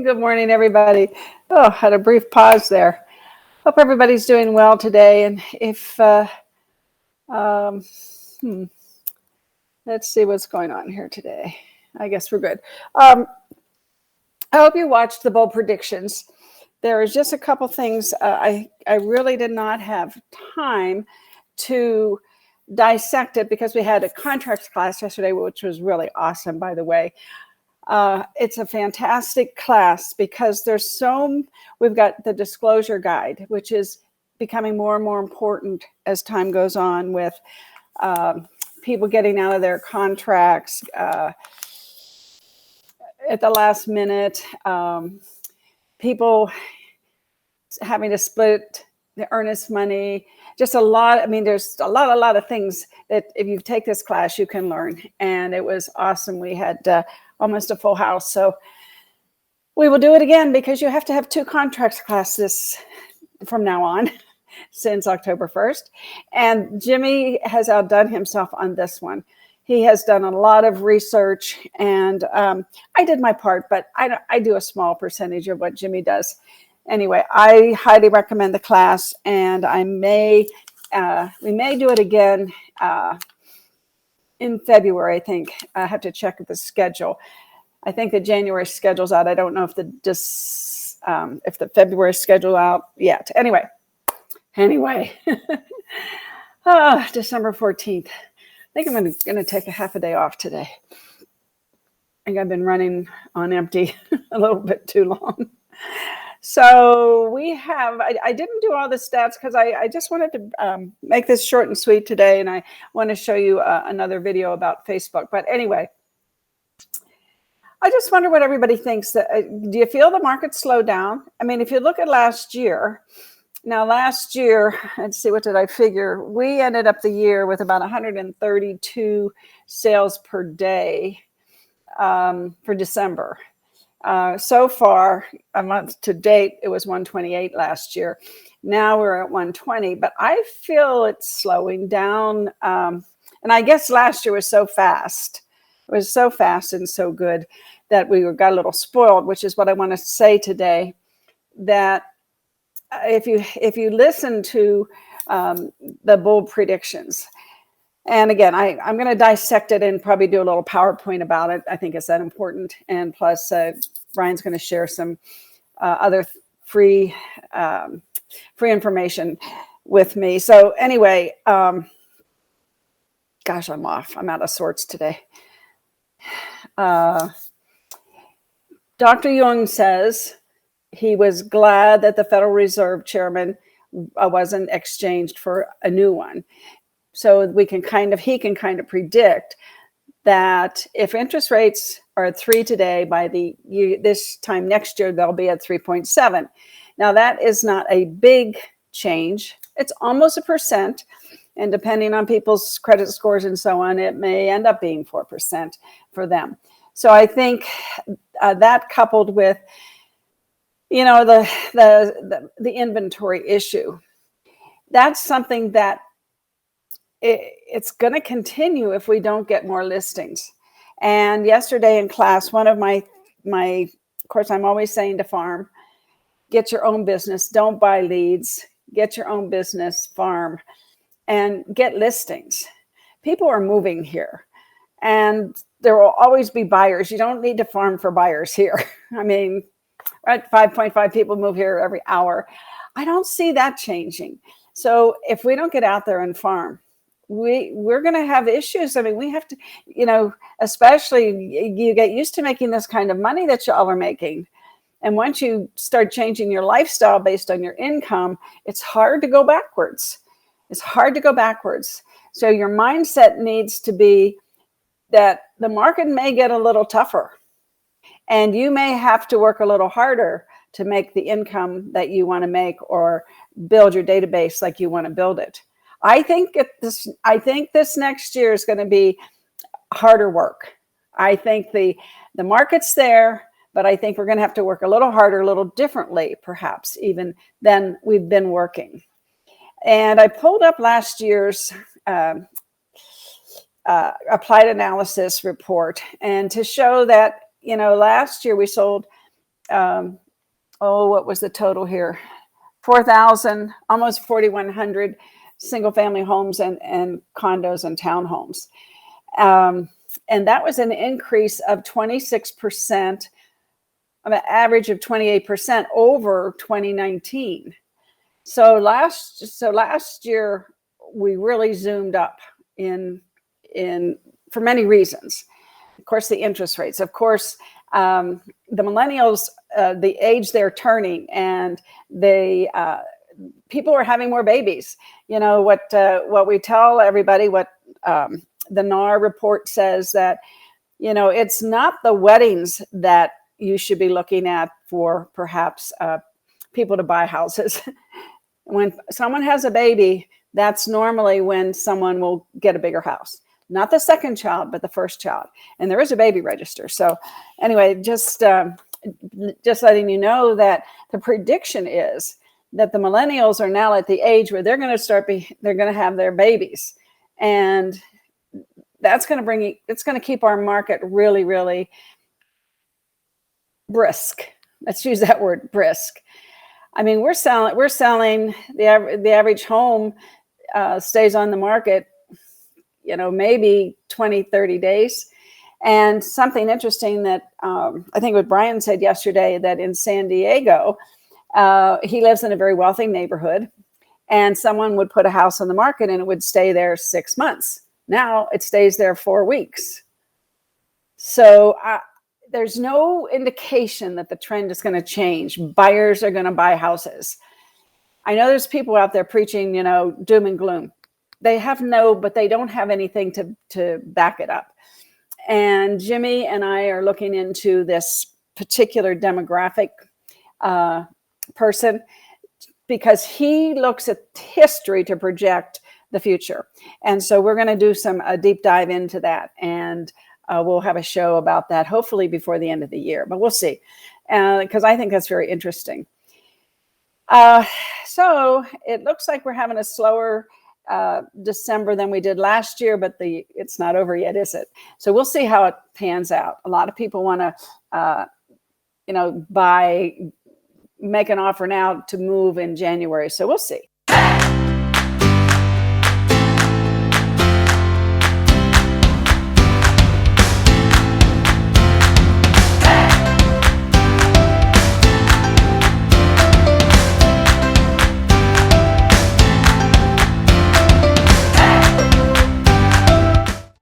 Good morning, everybody. Oh, had a brief pause there. Hope everybody's doing well today. And if, um, hmm, let's see what's going on here today. I guess we're good. I hope you watched the bold predictions. There is just a couple things. I really did not have time to dissect it because we had a contracts class yesterday, which was really awesome, by the way. It's a fantastic class because we've got the disclosure guide, which is becoming more and more important as time goes on with people getting out of their contracts at the last minute, people having to split the earnest money, just a lot. I mean, there's a lot of things that if you take this class, you can learn. And it was awesome. We had almost a full house. So we will do it again because you have to have 2 contracts classes from now on since October 1st. And Jimmy has outdone himself on this one. He has done a lot of research, and I did my part, but I do a small percentage of what Jimmy does. Anyway, I highly recommend the class, and we may do it again in February. I think I have to check the schedule. I think the January schedule's out. I don't know if the February schedule out yet. Anyway, December 14th. I think I'm going to take a half a day off today. I think I've been running on empty a little bit too long. So I didn't do all the stats because I just wanted to make this short and sweet today. And I want to show you another video about Facebook. But anyway, I just wonder what everybody thinks. Do you feel the market slowed down? I mean, if you look at last year, let's see, what did I figure? We ended up the year with about 132 sales per day for December. So far, a month to date, it was 128 last year. Now we're at 120, but I feel it's slowing down. And I guess last year was so fast. It was so fast and so good that we got a little spoiled, which is what I want to say today, that if you listen to the bold predictions, and again, I'm going to dissect it and probably do a little PowerPoint about it. I think it's that important. And plus, Brian's going to share some other free information with me. So anyway, gosh, I'm off. I'm out of sorts today. Dr. Young says he was glad that the Federal Reserve chairman wasn't exchanged for a new one. So he can kind of predict that if interest rates are at 3 today, by this time next year, they'll be at 3.7. Now that is not a big change. It's almost 1%. And depending on people's credit scores and so on, it may end up being 4% for them. So I think that coupled with, the inventory issue, that's something that it's going to continue if we don't get more listings. And yesterday in class, one of my, of course, I'm always saying to farm, get your own business, don't buy leads, get your own business, farm, and get listings. People are moving here, and there will always be buyers. You don't need to farm for buyers here. I mean, right, 5.5 people move here every hour. I don't see that changing. So if we don't get out there and farm, we're going to have issues. I mean, we have to, especially you get used to making this kind of money that y'all are making. And once you start changing your lifestyle based on your income, it's hard to go backwards. It's hard to go backwards. So your mindset needs to be that the market may get a little tougher, and you may have to work a little harder to make the income that you want to make or build your database like you want to build it. I think this next year is going to be harder work. I think the market's there, but I think we're going to have to work a little harder, a little differently, perhaps even than we've been working. And I pulled up last year's applied analysis report, and to show that, last year we sold what was the total here? 4,000, almost 4,100 single family homes and condos and townhomes. And that was an increase of 26%, an average of 28% over 2019. So last year we really zoomed up in for many reasons. Of course, the interest rates. Of course, the millennials, the age they're turning, and people are having more babies. You know what we tell everybody. What the NAR report says that it's not the weddings that you should be looking at for perhaps people to buy houses. When someone has a baby, that's normally when someone will get a bigger house. Not the second child, but the first child. And there is a baby register. So anyway, just letting you know that the prediction is that the millennials are now at the age where they're going to have their babies. And it's going to keep our market really, really brisk. Let's use that word, brisk. I mean, we're selling the average home stays on the market, maybe 20, 30 days. And something interesting that I think what Brian said yesterday, that in San Diego, he lives in a very wealthy neighborhood, and someone would put a house on the market and it would stay there 6 months. Now it stays there 4 weeks. So there's no indication that the trend is going to change. Buyers are going to buy houses. I know there's people out there preaching, doom and gloom. But they don't have anything to back it up. And Jimmy and I are looking into this particular demographic person because he looks at history to project the future. And so we're going to do a deep dive into that. And we'll have a show about that, hopefully before the end of the year, but we'll see. Because I think that's very interesting. So it looks like we're having a slower December than we did last year, but it's not over yet, is it? So we'll see how it pans out. A lot of people want to, make an offer now to move in January. So we'll see.